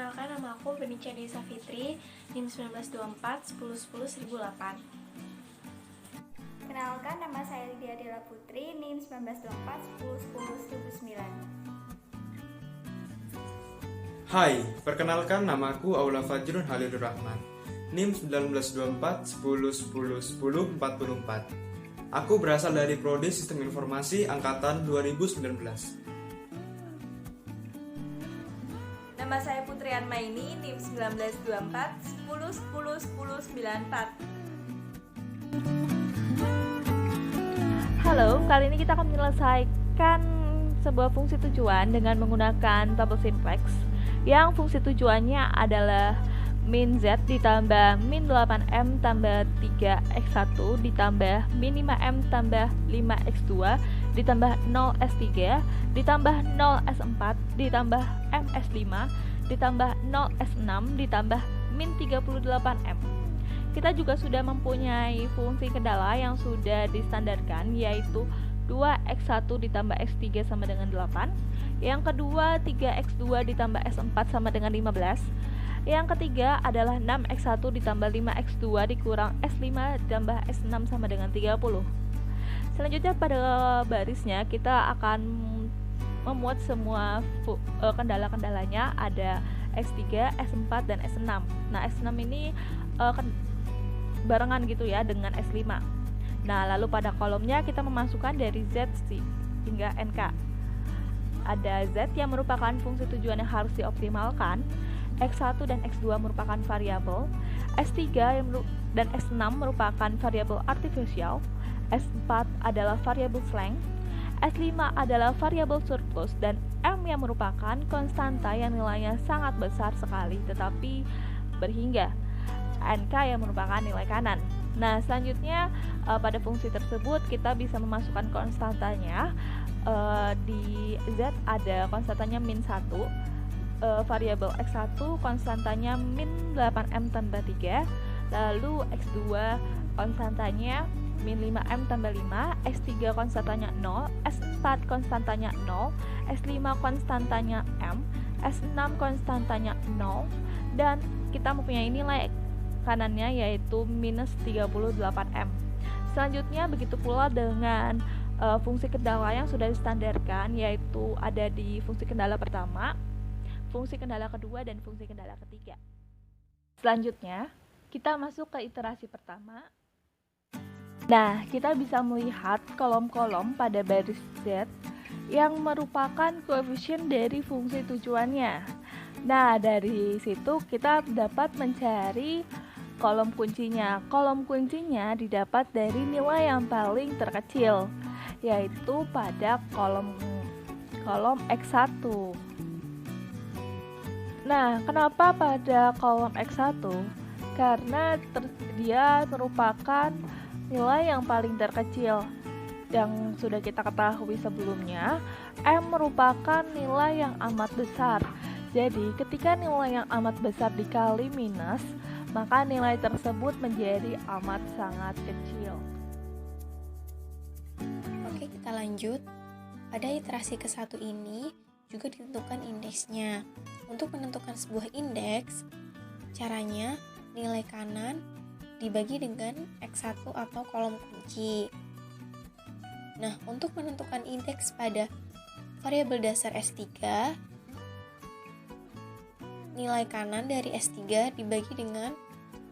Perkenalkan, nama aku Bernicia Desa Fitri, NIM 1924 1010 1008. Kenalkan, nama saya Lydia Della Putri, NIM 1924 1010 1009. Hai, perkenalkan nama aku Aula Fajrun Halidur Rahman, NIM 1924 1010 1044. Aku berasal dari Prodi Sistem Informasi Angkatan 2019. Nama saya Putri Anmaini, NIM 1924 10 10 10 94. Halo, kali ini kita akan menyelesaikan sebuah fungsi tujuan dengan menggunakan table simplex yang fungsi tujuannya adalah min z ditambah min 8m tambah 3x1 ditambah min 5m tambah 5x2 ditambah 0s3 ditambah 0s4 ditambah ms5 ditambah 0s6 ditambah min 38m. Kita juga sudah mempunyai fungsi kendala yang sudah distandarkan, yaitu 2x1 ditambah x3 sama dengan 8. Yang kedua 3x2 ditambah s4 sama dengan 15. Yang ketiga adalah 6x1 ditambah 5x2 dikurang s5 ditambah s6 sama dengan 30. Selanjutnya pada barisnya kita akan memuat semua kendala-kendalanya, ada x3, s4, dan s6. Nah, s6 ini barengan gitu ya dengan S5. Nah, lalu pada kolomnya kita memasukkan dari Z hingga NK. Ada Z yang merupakan fungsi tujuan yang harus dioptimalkan, X1 dan X2 merupakan variabel, S3 dan S6 merupakan variabel artifisial, S4 adalah variabel flank, S5 adalah variabel surplus, dan M yang merupakan konstanta yang nilainya sangat besar sekali tetapi berhingga, NK yang merupakan nilai kanan. Nah, selanjutnya pada fungsi tersebut kita bisa memasukkan konstantanya. Di Z ada konstantanya min 1, variabel X1 konstantanya min 8M tambah 3, lalu X2 konstantanya min 5M tambah 5, S3 konstantanya 0, S4 konstantanya 0, S5 konstantanya M, S6 konstantanya 0, dan kita mempunyai nilai kanannya yaitu minus 38M. Selanjutnya begitu pula dengan fungsi kendala yang sudah distandarkan, yaitu ada di fungsi kendala pertama, fungsi kendala kedua, dan fungsi kendala ketiga. Selanjutnya kita masuk ke iterasi pertama. Nah, kita bisa melihat kolom-kolom pada baris Z yang merupakan koefisien dari fungsi tujuannya. Nah, dari situ kita dapat mencari kolom kuncinya. Kolom kuncinya didapat dari nilai yang paling terkecil, yaitu pada kolom X1. Nah, kenapa pada kolom X1? Karena dia merupakan nilai yang paling terkecil. Yang sudah kita ketahui sebelumnya, M merupakan nilai yang amat besar. Jadi, ketika nilai yang amat besar dikali minus, maka nilai tersebut menjadi amat sangat kecil. Oke, kita lanjut. Pada iterasi ke-1 ini juga ditentukan indeksnya. Untuk menentukan sebuah indeks, caranya nilai kanan dibagi dengan X1 atau kolom kunci. Nah, untuk menentukan indeks pada variabel dasar S3, nilai kanan dari S3 dibagi dengan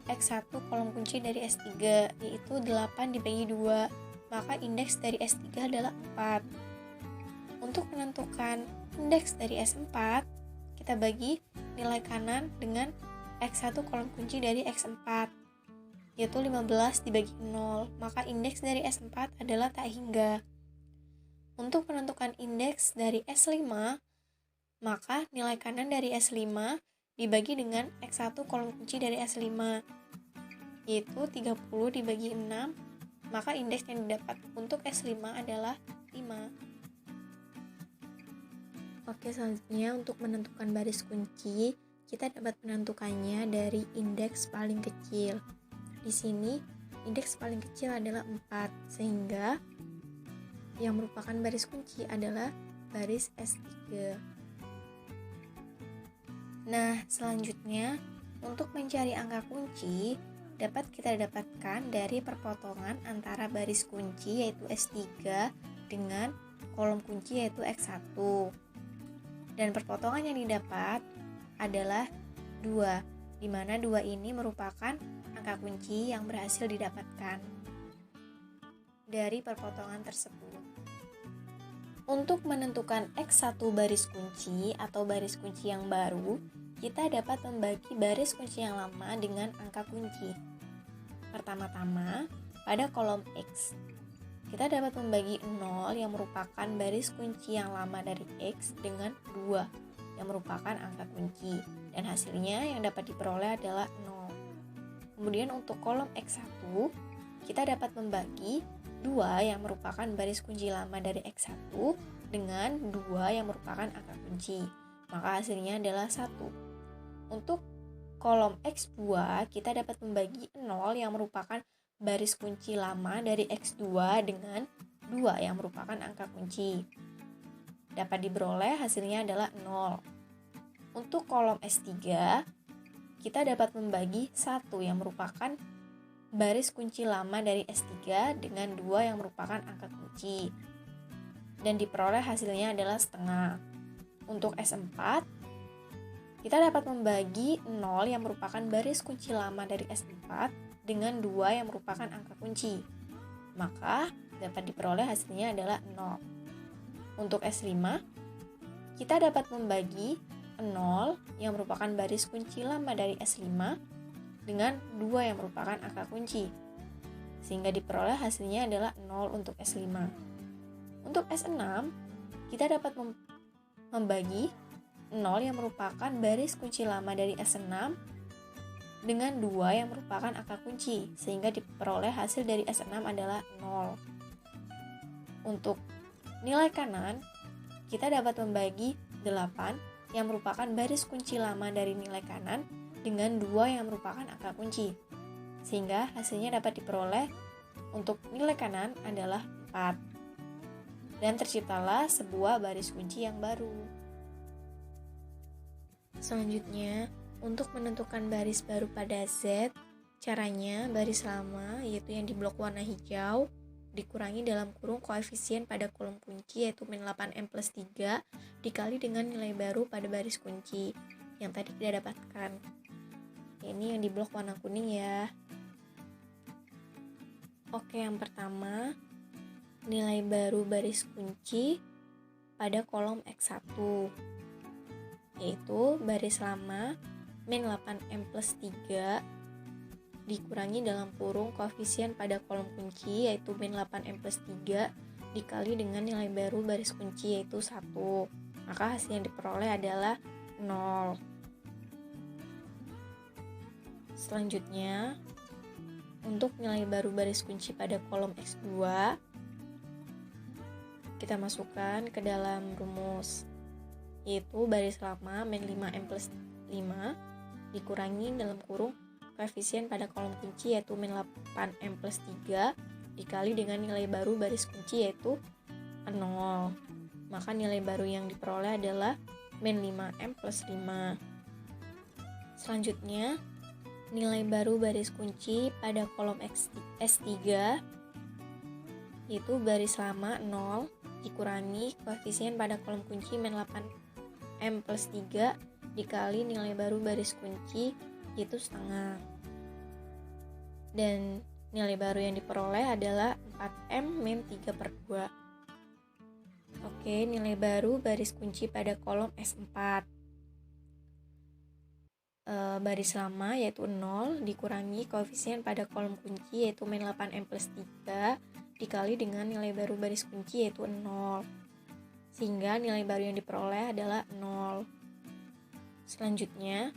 X1 kolom kunci dari S3, yaitu 8 dibagi 2, maka indeks dari S3 adalah 4. Untuk menentukan indeks dari S4, kita bagi nilai kanan dengan X1 kolom kunci dari X4, yaitu 15 dibagi 0, maka indeks dari S4 adalah tak hingga. Untuk menentukan indeks dari S5, maka nilai kanan dari S5 dibagi dengan X1 kolom kunci dari S5, yaitu 30 dibagi 6, maka indeks yang didapat untuk S5 adalah 5. Oke, selanjutnya untuk menentukan baris kunci, kita dapat menentukannya dari indeks paling kecil. Di sini, indeks paling kecil adalah 4, sehingga yang merupakan baris kunci adalah baris S3. Nah, selanjutnya untuk mencari angka kunci dapat kita dapatkan dari perpotongan antara baris kunci yaitu S3 dengan kolom kunci yaitu X1. Dan perpotongan yang didapat adalah 2, di mana 2 ini merupakan angka kunci yang berhasil didapatkan dari perpotongan tersebut. Untuk menentukan X1 baris kunci atau baris kunci yang baru, kita dapat membagi baris kunci yang lama dengan angka kunci. Pertama-tama, pada kolom X, kita dapat membagi 0 yang merupakan baris kunci yang lama dari X dengan 2 yang merupakan angka kunci, dan hasilnya yang dapat diperoleh adalah 0. Kemudian untuk kolom X1, kita dapat membagi 2 yang merupakan baris kunci lama dari X1 dengan 2 yang merupakan angka kunci, maka hasilnya adalah 1. Untuk kolom X2, kita dapat membagi 0 yang merupakan baris kunci lama dari X2 dengan 2 yang merupakan angka kunci. Dapat diperoleh hasilnya adalah 0. Untuk kolom S3, kita dapat membagi 1 yang merupakan baris kunci lama dari S3 dengan 2 yang merupakan angka kunci. Dan diperoleh hasilnya adalah setengah. Untuk S4, kita dapat membagi 0 yang merupakan baris kunci lama dari S4 dengan 2 yang merupakan angka kunci. Maka dapat diperoleh hasilnya adalah 0. Untuk S5, kita dapat membagi 0 yang merupakan baris kunci lama dari S5 dengan 2 yang merupakan angka kunci. Sehingga diperoleh hasilnya adalah 0 untuk S5. Untuk S6, kita dapat membagi 0 yang merupakan baris kunci lama dari S6 dengan 2 yang merupakan angka kunci, sehingga diperoleh hasil dari S6 adalah 0. Untuk nilai kanan, kita dapat membagi 8 yang merupakan baris kunci lama dari nilai kanan dengan 2 yang merupakan angka kunci, sehingga hasilnya dapat diperoleh untuk nilai kanan adalah 4. Dan terciptalah sebuah baris kunci yang baru. Selanjutnya, untuk menentukan baris baru pada Z, caranya baris lama yaitu yang di blok warna hijau dikurangi dalam kurung koefisien pada kolom kunci yaitu min 8M plus 3 dikali dengan nilai baru pada baris kunci yang tadi kita dapatkan. Ini yang di blok warna kuning ya. Oke, yang pertama, nilai baru baris kunci pada kolom X1 yaitu baris lama min 8M plus 3 dikurangi dalam kurung koefisien pada kolom kunci yaitu min 8M plus 3 dikali dengan nilai baru baris kunci yaitu 1. Maka hasil yang diperoleh adalah 0. Selanjutnya, untuk nilai baru baris kunci pada kolom X2, kita masukkan ke dalam rumus yaitu baris lama min 5M plus 5 dikurangi dalam kurung koefisien pada kolom kunci yaitu min 8M plus 3 dikali dengan nilai baru baris kunci yaitu 0. Maka nilai baru yang diperoleh adalah min 5M plus 5. Selanjutnya, nilai baru baris kunci pada kolom S3 yaitu baris lama 0 dikurangi koefisien pada kolom kunci min 8M plus 3 dikali nilai baru baris kunci yaitu setengah. Dan nilai baru yang diperoleh adalah 4M min 3/2. Oke, nilai baru baris kunci pada kolom S4. Baris lama yaitu 0 dikurangi koefisien pada kolom kunci yaitu min 8M plus 3 dikali dengan nilai baru baris kunci yaitu 0. Sehingga nilai baru yang diperoleh adalah 0. Selanjutnya,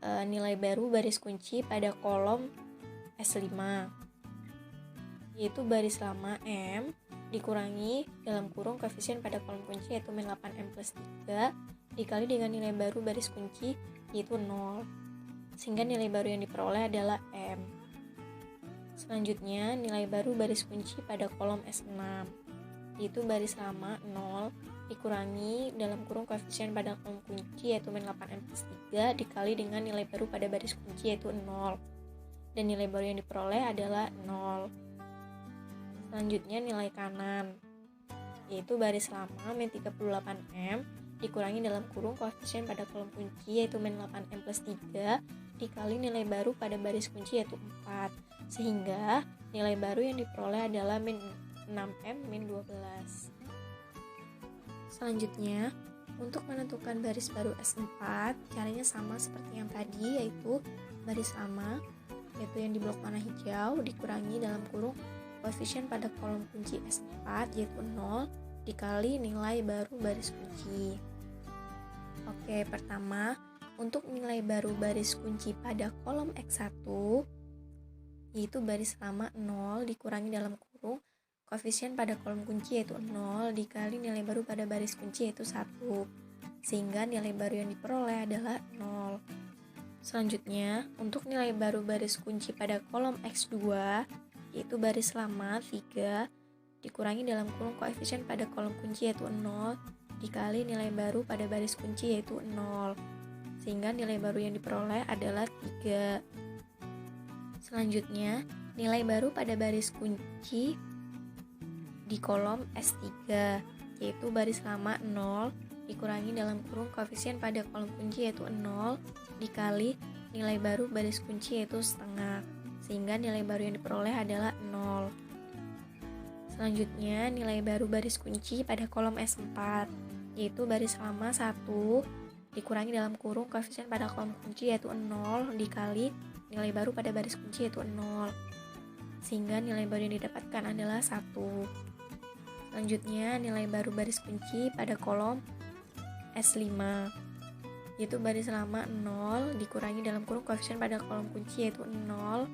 nilai baru baris kunci pada kolom S5 yaitu baris lama M dikurangi dalam kurung koefisien pada kolom kunci yaitu min 8M plus 3 dikali dengan nilai baru baris kunci yaitu 0. Sehingga nilai baru yang diperoleh adalah M. Selanjutnya, nilai baru baris kunci pada kolom S6 yaitu baris lama 0 dikurangi dalam kurung koefisien pada kolom kunci yaitu min 8M plus 3 dikali dengan nilai baru pada baris kunci yaitu 0, dan nilai baru yang diperoleh adalah 0. Selanjutnya nilai kanan, yaitu baris lama min 38M dikurangi dalam kurung koefisien pada kolom kunci yaitu min 8M plus 3 dikali nilai baru pada baris kunci yaitu 4, sehingga nilai baru yang diperoleh adalah min 6M min 12. Selanjutnya, untuk menentukan baris baru S4, caranya sama seperti yang tadi, yaitu baris lama, yaitu yang di blok warna hijau, dikurangi dalam kurung koefisien pada kolom kunci S4, yaitu 0, dikali nilai baru baris kunci. Oke, pertama, untuk nilai baru baris kunci pada kolom X1, yaitu baris lama 0, dikurangi dalam kurung koefisien pada kolom kunci yaitu 0 dikali nilai baru pada baris kunci yaitu 1, sehingga nilai baru yang diperoleh adalah 0. Selanjutnya, untuk nilai baru baris kunci pada kolom X2, yaitu baris lama 3 dikurangi dalam kurung koefisien pada kolom kunci yaitu 0 dikali nilai baru pada baris kunci yaitu 0, sehingga nilai baru yang diperoleh adalah 3. Selanjutnya, nilai baru pada baris kunci di kolom S3, yaitu baris lama 0 dikurangi dalam kurung koefisien pada kolom kunci yaitu 0 dikali nilai baru baris kunci yaitu setengah, sehingga nilai baru yang diperoleh adalah 0. Selanjutnya, nilai baru baris kunci pada kolom S4, yaitu baris lama 1 dikurangi dalam kurung koefisien pada kolom kunci yaitu 0 dikali nilai baru pada baris kunci yaitu 0, sehingga nilai baru yang didapatkan adalah 1. Selanjutnya, nilai baru baris kunci pada kolom S5, yaitu baris lama 0 dikurangi dalam kurung koefisien pada kolom kunci yaitu 0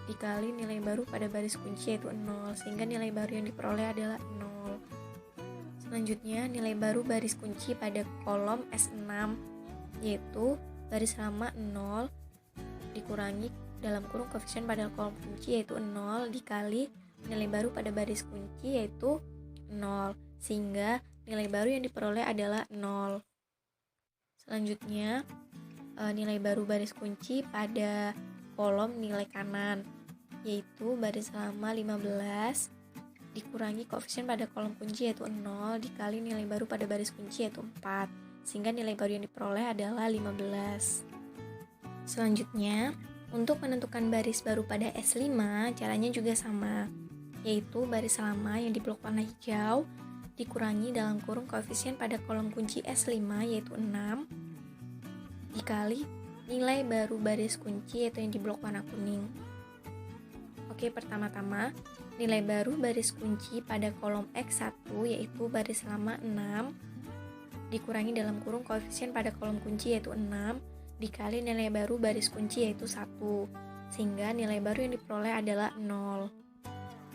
dikali nilai baru pada baris kunci yaitu 0, sehingga nilai baru yang diperoleh adalah 0. Selanjutnya, nilai baru baris kunci pada kolom S6, yaitu baris lama 0 dikurangi dalam kurung koefisien pada kolom kunci yaitu 0 dikali nilai baru pada baris kunci yaitu 0, sehingga nilai baru yang diperoleh adalah 0. Selanjutnya, nilai baru baris kunci pada kolom nilai kanan, yaitu baris lama 15 dikurangi koefisien pada kolom kunci yaitu 0 dikali nilai baru pada baris kunci yaitu 4, sehingga nilai baru yang diperoleh adalah 15. Selanjutnya, untuk menentukan baris baru pada S5, caranya juga sama, yaitu baris lama yang di blok warna hijau dikurangi dalam kurung koefisien pada kolom kunci S5 yaitu 6 dikali nilai baru baris kunci yaitu yang di blok warna kuning. Oke, pertama-tama nilai baru baris kunci pada kolom X1 yaitu baris lama 6 dikurangi dalam kurung koefisien pada kolom kunci yaitu 6 dikali nilai baru baris kunci yaitu 1, sehingga nilai baru yang diperoleh adalah 0.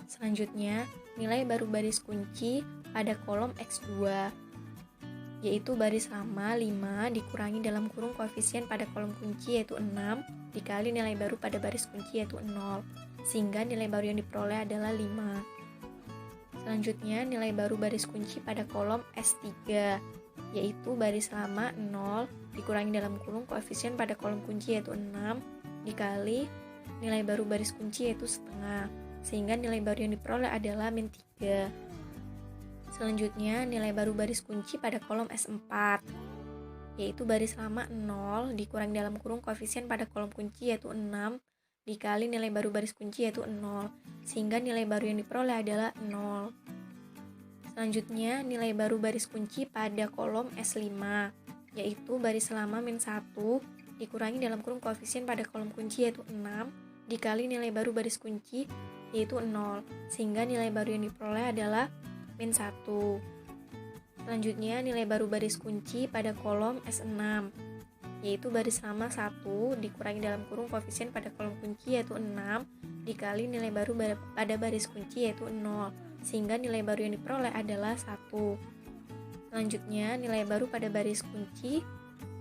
Selanjutnya, nilai baru baris kunci pada kolom X2, yaitu baris lama 5 dikurangi dalam kurung koefisien pada kolom kunci yaitu 6 dikali nilai baru pada baris kunci yaitu 0, sehingga nilai baru yang diperoleh adalah 5. Selanjutnya, nilai baru baris kunci pada kolom S3, yaitu baris lama 0 dikurangi dalam kurung koefisien pada kolom kunci yaitu 6 dikali nilai baru baris kunci yaitu setengah, sehingga nilai baru yang diperoleh adalah min 3. Selanjutnya, nilai baru baris kunci pada kolom S4, yaitu baris lama 0 dikurangi dalam kurung koefisien pada kolom kunci yaitu 6 dikali nilai baru baris kunci yaitu 0, sehingga nilai baru yang diperoleh adalah 0. Selanjutnya, nilai baru baris kunci pada kolom S5, yaitu baris lama min 1 dikurangi dalam kurung koefisien pada kolom kunci yaitu 6 dikali nilai baru baris kunci yaitu 0, sehingga nilai baru yang diperoleh adalah min 1. Selanjutnya, nilai baru baris kunci pada kolom S6, yaitu baris lama 1 dikurangi dalam kurung koefisien pada kolom kunci yaitu 6 dikali nilai baru pada baris kunci yaitu 0, sehingga nilai baru yang diperoleh adalah 1. Selanjutnya, nilai baru pada baris kunci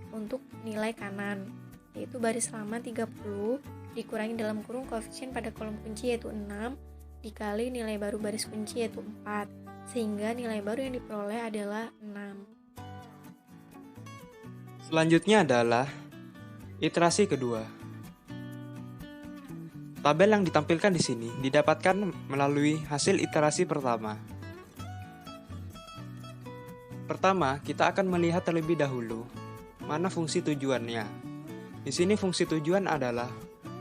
untuk nilai kanan, yaitu baris lama 30 dikurangi dalam kurung koefisien pada kolom kunci yaitu 6 dikali nilai baru baris kunci yaitu 4, sehingga nilai baru yang diperoleh adalah 6. Selanjutnya adalah iterasi kedua. Tabel yang ditampilkan di sini didapatkan melalui hasil iterasi pertama. Pertama, kita akan melihat terlebih dahulu mana fungsi tujuannya. Di sini fungsi tujuan adalah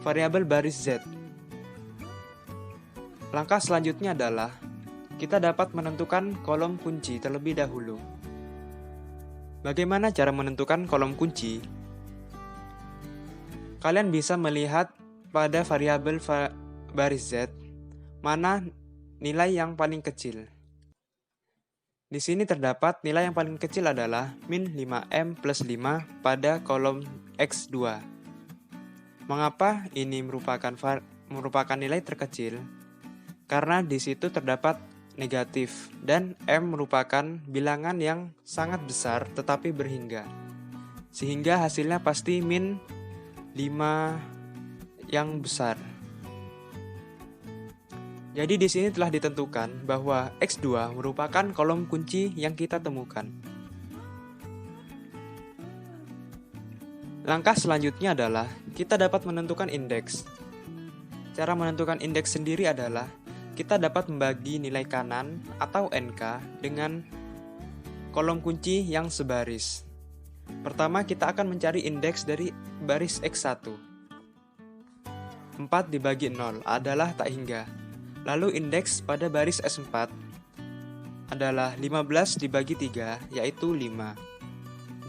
variabel baris Z. Langkah selanjutnya adalah kita dapat menentukan kolom kunci terlebih dahulu. Bagaimana cara menentukan kolom kunci? Kalian bisa melihat pada variabel baris Z mana nilai yang paling kecil. Di sini terdapat nilai yang paling kecil adalah min 5M plus 5 pada kolom X2. Mengapa ini merupakan nilai terkecil? Karena di situ terdapat negatif dan M merupakan bilangan yang sangat besar tetapi berhingga. Sehingga hasilnya pasti min 5 yang besar. Jadi di sini telah ditentukan bahwa X2 merupakan kolom kunci yang kita temukan. Langkah selanjutnya adalah kita dapat menentukan indeks. Cara menentukan indeks sendiri adalah kita dapat membagi nilai kanan atau NK dengan kolom kunci yang sebaris. Pertama kita akan mencari indeks dari baris X1. 4 dibagi 0 adalah tak hingga. Lalu indeks pada baris S4 adalah 15 dibagi 3 yaitu 5.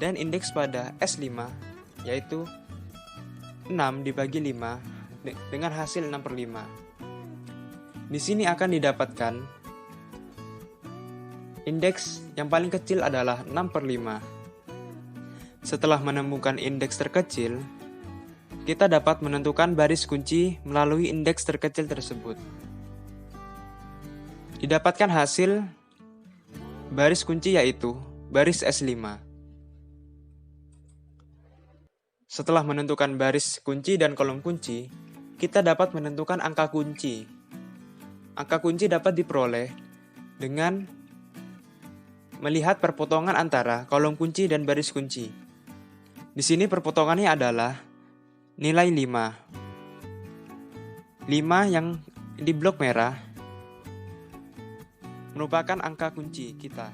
Dan indeks pada S5 yaitu 6 dibagi 5 dengan hasil 6/5. Di sini akan didapatkan indeks yang paling kecil adalah 6/5. Setelah menemukan indeks terkecil, kita dapat menentukan baris kunci melalui indeks terkecil tersebut. Didapatkan hasil baris kunci yaitu baris S5. Setelah menentukan baris kunci dan kolom kunci, kita dapat menentukan angka kunci. Angka kunci dapat diperoleh dengan melihat perpotongan antara kolom kunci dan baris kunci. Di sini perpotongannya adalah nilai 5. 5 yang di blok merah merupakan angka kunci kita.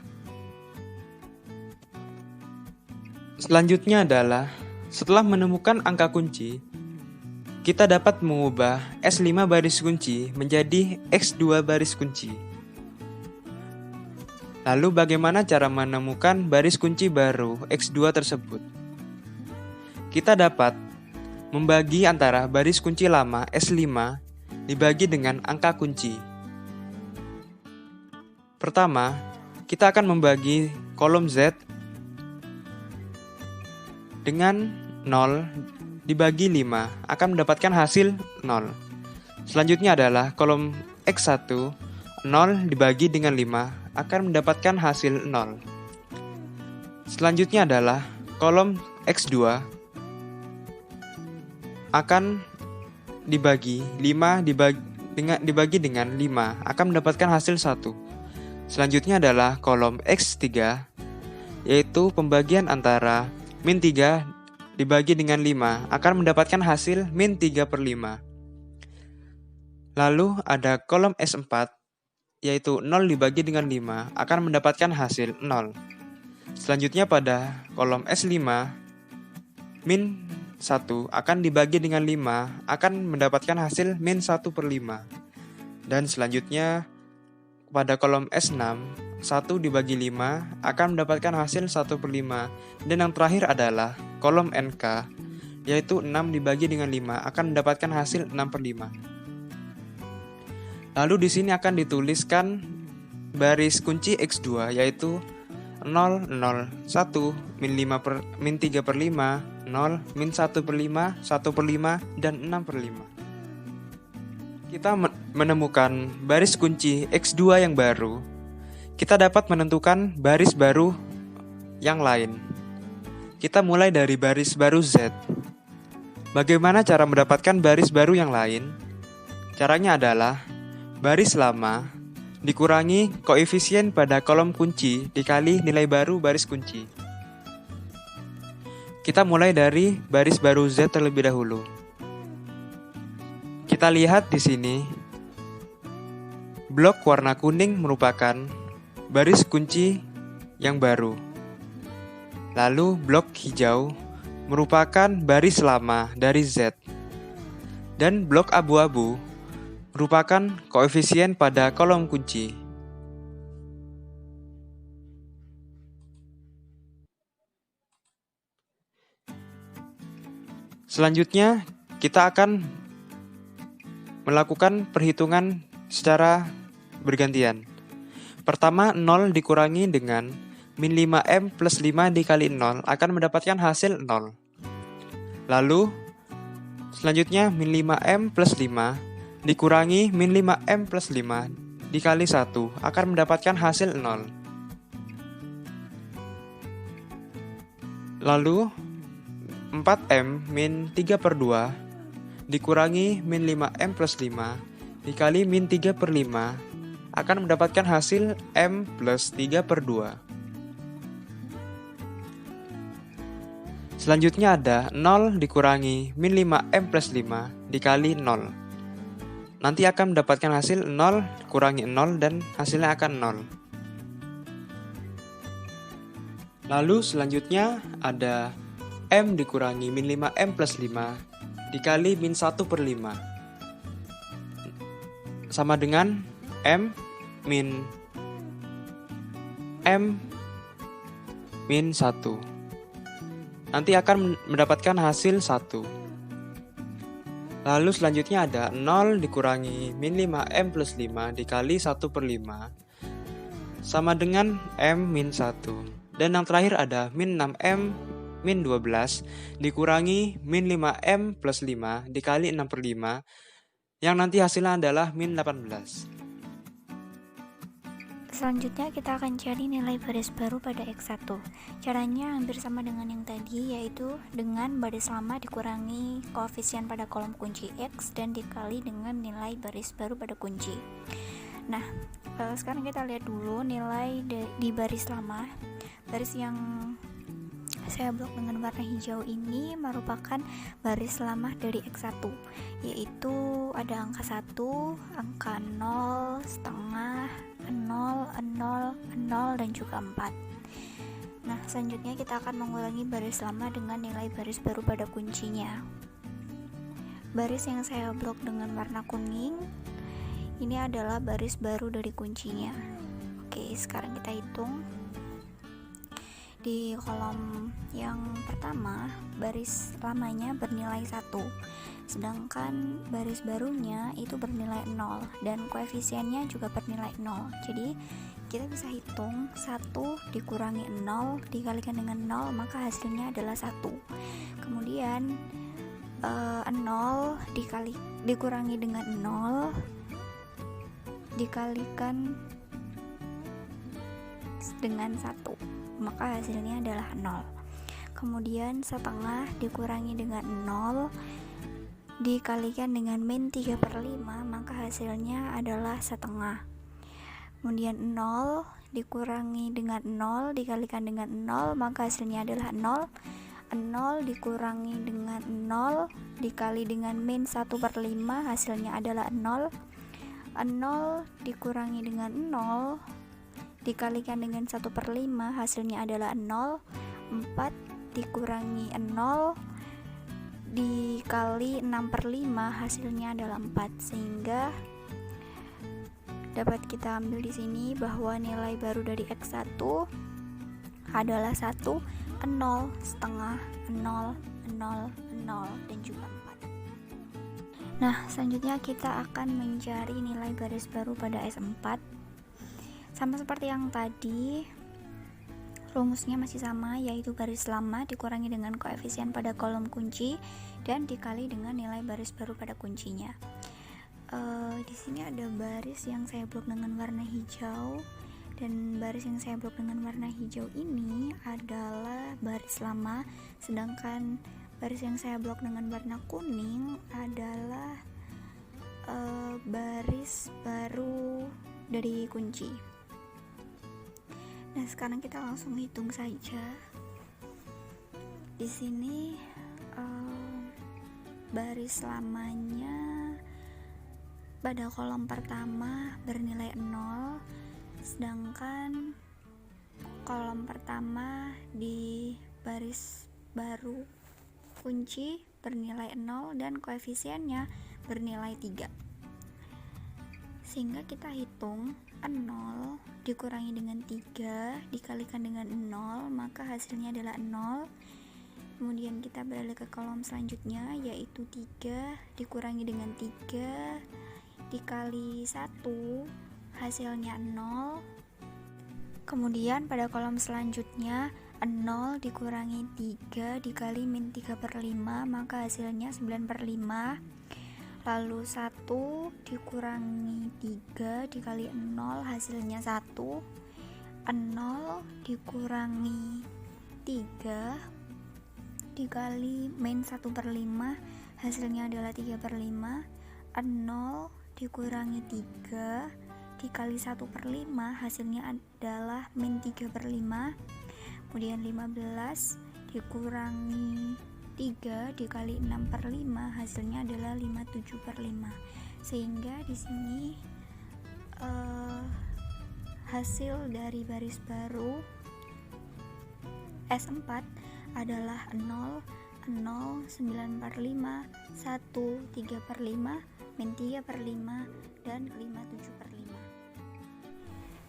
Selanjutnya adalah setelah menemukan angka kunci, kita dapat mengubah S5 baris kunci menjadi X2 baris kunci. Lalu bagaimana cara menemukan baris kunci baru X2 tersebut? Kita dapat membagi antara baris kunci lama S5 dibagi dengan angka kunci. Pertama, kita akan membagi kolom Z dengan 0 dibagi 5 akan mendapatkan hasil 0. Selanjutnya adalah kolom X1 0 dibagi dengan 5 akan mendapatkan hasil 0. Selanjutnya adalah kolom X2 akan dibagi 5 dibagi dengan 5 akan mendapatkan hasil 1. Selanjutnya adalah kolom X3, yaitu pembagian antara min 3 dibagi dengan 5 akan mendapatkan hasil min 3/5. Lalu ada kolom S4, yaitu 0 dibagi dengan 5 akan mendapatkan hasil 0. Selanjutnya pada kolom S5, min 1 akan dibagi dengan 5 akan mendapatkan hasil min 1/5. Dan selanjutnya pada kolom S6, 1 dibagi 5 akan mendapatkan hasil 1/5. Dan yang terakhir adalah kolom NK, yaitu 6 dibagi dengan 5 akan mendapatkan hasil 6/5. Lalu di sini akan dituliskan baris kunci X2 yaitu 0, 0, 1, min 3/5, 0, min 1/5, 1/5, dan 6/5. Kita menemukan baris kunci X2 yang baru. Kita dapat menentukan baris baru yang lain. Kita mulai dari baris baru Z. Bagaimana cara mendapatkan baris baru yang lain? Caranya adalah baris lama dikurangi koefisien pada kolom kunci dikali nilai baru baris kunci. Kita mulai dari baris baru Z terlebih dahulu. Kita lihat di sini, blok warna kuning merupakan baris kunci yang baru. Lalu blok hijau merupakan baris lama dari Z. Dan blok abu-abu merupakan koefisien pada kolom kunci. Selanjutnya, kita akan melakukan perhitungan secara bergantian. Pertama, 0 dikurangi dengan min 5M plus 5 dikali 0 akan mendapatkan hasil 0. Lalu, selanjutnya min 5M plus 5 dikurangi min 5M plus 5 dikali 1 akan mendapatkan hasil 0. Lalu, 4M min 3/2 dikurangi min 5M plus 5 dikali min 3/5 akan mendapatkan hasil M plus 3/2. Selanjutnya ada 0 dikurangi min 5M plus 5 dikali 0. Nanti akan mendapatkan hasil 0 kurangi 0 dan hasilnya akan 0. Lalu selanjutnya ada M dikurangi min 5M plus 5 dikali min 1/5 sama dengan M min 1. Nanti akan mendapatkan hasil 1. Lalu selanjutnya ada 0 dikurangi min 5M plus 5 dikali 1/5 sama dengan M min 1. Dan yang terakhir ada min 6M min 12 dikurangi min 5M plus 5 dikali 6/5 yang nanti hasilnya adalah min 18. Selanjutnya kita akan cari nilai baris baru pada X1. Caranya hampir sama dengan yang tadi, yaitu dengan baris lama dikurangi koefisien pada kolom kunci X dan dikali dengan nilai baris baru pada kunci. Nah, sekarang kita lihat dulu nilai di baris lama. Baris yang saya blok dengan warna hijau ini merupakan baris lama dari X1, yaitu ada angka 1, angka 0, setengah, 0, 0, 0, dan juga 4. Nah, selanjutnya kita akan mengulangi baris lama dengan nilai baris baru pada kuncinya. Baris yang saya blok dengan warna kuning ini adalah baris baru dari kuncinya. Oke, sekarang kita hitung. Di kolom yang pertama, baris lamanya bernilai 1, sedangkan baris barunya itu bernilai 0 dan koefisiennya juga bernilai 0. Jadi kita bisa hitung 1 dikurangi 0 dikalikan dengan 0, maka hasilnya adalah 1. Kemudian 0 dikurangi dengan 0 dikalikan dengan 1, maka hasilnya adalah 0. Kemudian setengah dikurangi dengan 0 dikalikan dengan min 3/5, maka hasilnya adalah setengah. Kemudian 0 dikurangi dengan 0 dikalikan dengan 0, maka hasilnya adalah 0. 0 dikurangi dengan 0 dikali dengan min 1/5, hasilnya adalah 0. 0 dikurangi dengan 0 dikalikan dengan 1/5, hasilnya adalah 0. 4 dikurangi 0 dikali 6/5, hasilnya adalah 4. Sehingga dapat kita ambil di sini bahwa nilai baru dari X1 adalah 1, 0, setengah, 0, 0, 0, dan juga 4. Nah, selanjutnya kita akan mencari nilai baris baru pada S4. Sama seperti yang tadi, rumusnya masih sama, yaitu baris lama dikurangi dengan koefisien pada kolom kunci dan dikali dengan nilai baris baru pada kuncinya. Di sini ada baris yang saya blok dengan warna hijau, dan baris yang saya blok dengan warna hijau ini adalah baris lama, sedangkan baris yang saya blok dengan warna kuning adalah baris baru dari kunci. Nah, sekarang kita langsung hitung saja. Di sini baris lamanya pada kolom pertama bernilai 0, sedangkan kolom pertama di baris baru kunci bernilai 0 dan koefisiennya bernilai 3. Sehingga kita hitung 0 dikurangi dengan 3 dikalikan dengan 0, maka hasilnya adalah 0. Kemudian kita beralih ke kolom selanjutnya, yaitu 3 dikurangi dengan 3 dikali 1, hasilnya 0. Kemudian pada kolom selanjutnya 0 dikurangi 3 dikali min 3/5, maka hasilnya 9/5. Lalu 1 dikurangi 3 dikali 0, hasilnya 1. 0 dikurangi 3 dikali min 1/5, hasilnya adalah 3/5. 0 dikurangi 3 dikali 1/5, hasilnya adalah min 3/5. Kemudian 15 dikurangi 3 dikali 6/5, hasilnya adalah 57/5. Sehingga di sini hasil dari baris baru S4 adalah 0, 0, 9/5, 1, 3/5, min 3/5, dan 57/5.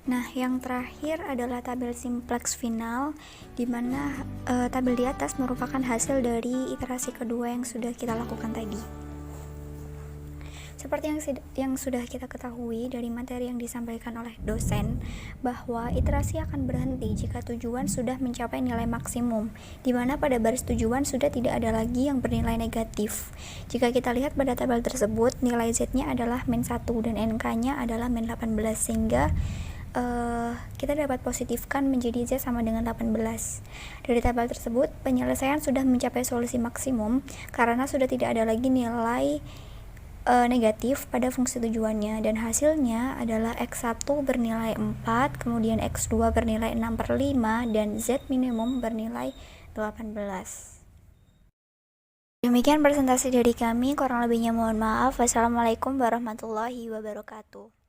Nah, yang terakhir adalah tabel simplex final, di mana tabel di atas merupakan hasil dari iterasi kedua yang sudah kita lakukan tadi. Seperti yang sudah kita ketahui dari materi yang disampaikan oleh dosen, bahwa iterasi akan berhenti jika tujuan sudah mencapai nilai maksimum, di mana pada baris tujuan sudah tidak ada lagi yang bernilai negatif. Jika kita lihat pada tabel tersebut, nilai Z-nya adalah min 1 dan NK-nya adalah min 18, sehingga kita dapat positifkan menjadi Z sama dengan 18. Dari tabel tersebut, penyelesaian sudah mencapai solusi maksimum karena sudah tidak ada lagi nilai negatif pada fungsi tujuannya, dan hasilnya adalah X1 bernilai 4, kemudian X2 bernilai 6/5, dan Z minimum bernilai 18. Demikian presentasi dari kami, kurang lebihnya mohon maaf. Wassalamualaikum warahmatullahi wabarakatuh.